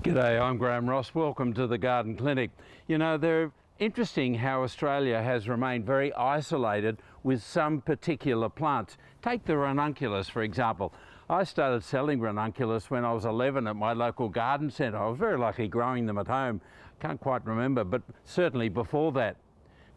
G'day, I'm Graham Ross. Welcome to the Garden Clinic. You know, they're interesting how Australia has remained very isolated with some particular plants. Take the Ranunculus, for example. I started selling Ranunculus when I was 11 at my local garden centre. I was very lucky growing them at home. Can't quite remember, but certainly before that.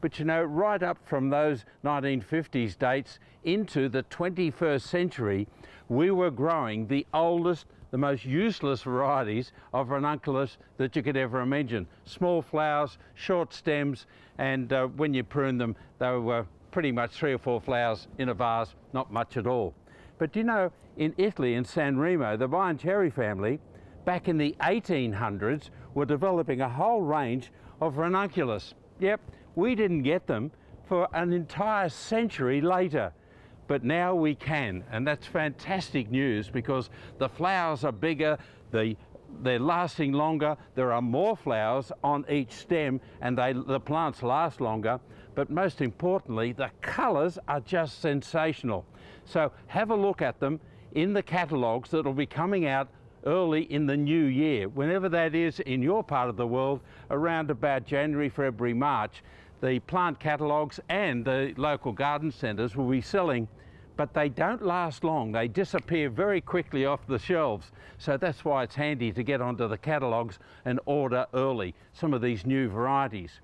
But you know, right up from those 1950s dates into the 21st century, we were growing the oldest, the most useless varieties of Ranunculus that you could ever imagine. Small flowers, short stems, and when you prune them, they were pretty much 3 or 4 flowers in a vase, not much at all. But you know, in Italy, in San Remo, the vine cherry family, back in the 1800s, were developing a whole range of Ranunculus. Yep, we didn't get them for an entire century later. But now we can, and that's fantastic news because the flowers are bigger, they're lasting longer, there are more flowers on each stem, and the plants last longer. But most importantly, the colours are just sensational. So have a look at them in the catalogues that will be coming out early in the new year, whenever that is in your part of the world, around about January, February, March. The plant catalogues and the local garden centres will be selling, but they don't last long. They disappear very quickly off the shelves. So that's why it's handy to get onto the catalogues and order early some of these new varieties.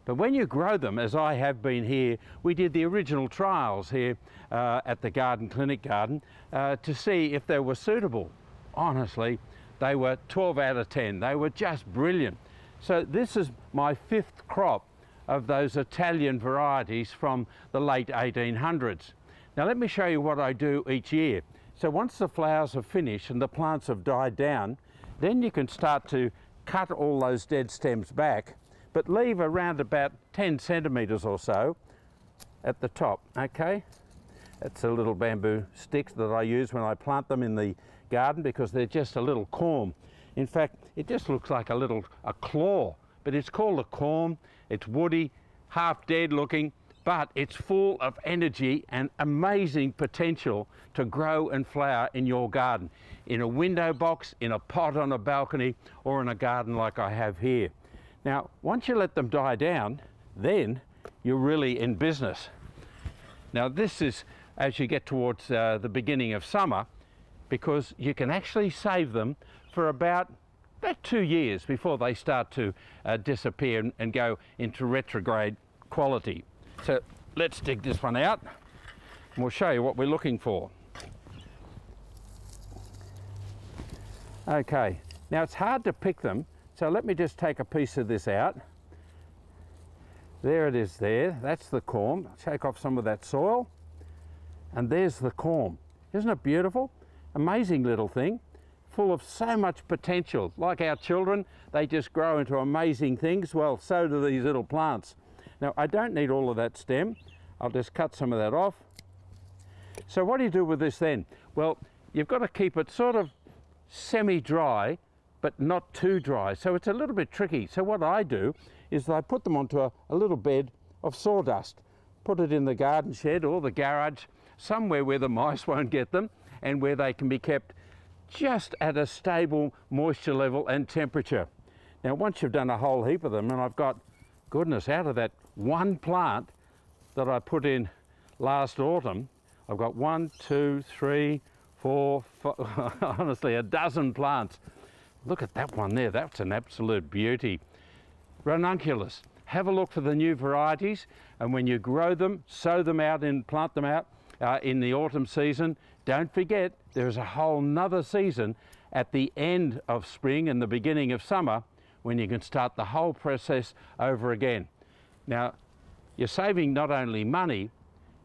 But when you grow them, as I have been here, we did the original trials here at the Garden Clinic Garden to see if they were suitable. Honestly, they were 12 out of 10. They were just brilliant. So this is my 5th crop of those Italian varieties from the late 1800s. Now let me show you what I do each year. So once the flowers are finished and the plants have died down, then you can start to cut all those dead stems back, but leave around about 10 centimetres or so at the top, okay? That's a little bamboo sticks that I use when I plant them in the garden because they're just a little corm. In fact, it just looks like a claw, but it's called a corm. It's woody, half dead looking, but it's full of energy and amazing potential to grow and flower in your garden, in a window box, in a pot on a balcony, or in a garden like I have here. Now, once you let them die down, then you're really in business. Now, this is as you get towards the beginning of summer, because you can actually save them for about 2 years before they start to disappear and go into retrograde quality. So let's dig this one out and we'll show you what we're looking for. Okay, now it's hard to pick them, so let me just take a piece of this out. There it is there, that's the corm. Take off some of that soil and there's the corm. Isn't it beautiful? Amazing little thing, full of so much potential. Like our children, they just grow into amazing things. Well, so do these little plants. Now, I don't need all of that stem. I'll just cut some of that off. So what do you do with this then? Well, you've got to keep it sort of semi-dry, but not too dry. So it's a little bit tricky. So what I do is I put them onto a little bed of sawdust, put it in the garden shed or the garage, somewhere where the mice won't get them and where they can be kept just at a stable moisture level and temperature. Now, once you've done a whole heap of them, and I've got, goodness, out of that one plant that I put in last autumn, I've got 1, 2, 3, 4, 5, honestly, a dozen plants. Look at that one there, that's an absolute beauty. Ranunculus, have a look for the new varieties, and when you grow them, sow them out and plant them out in the autumn season, don't forget there's a whole nother season at the end of spring and the beginning of summer when you can start the whole process over again. Now, you're saving not only money,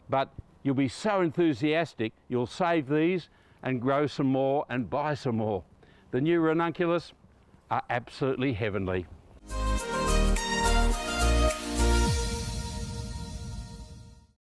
but you'll be so enthusiastic, you'll save these and grow some more and buy some more. The new Ranunculus are absolutely heavenly.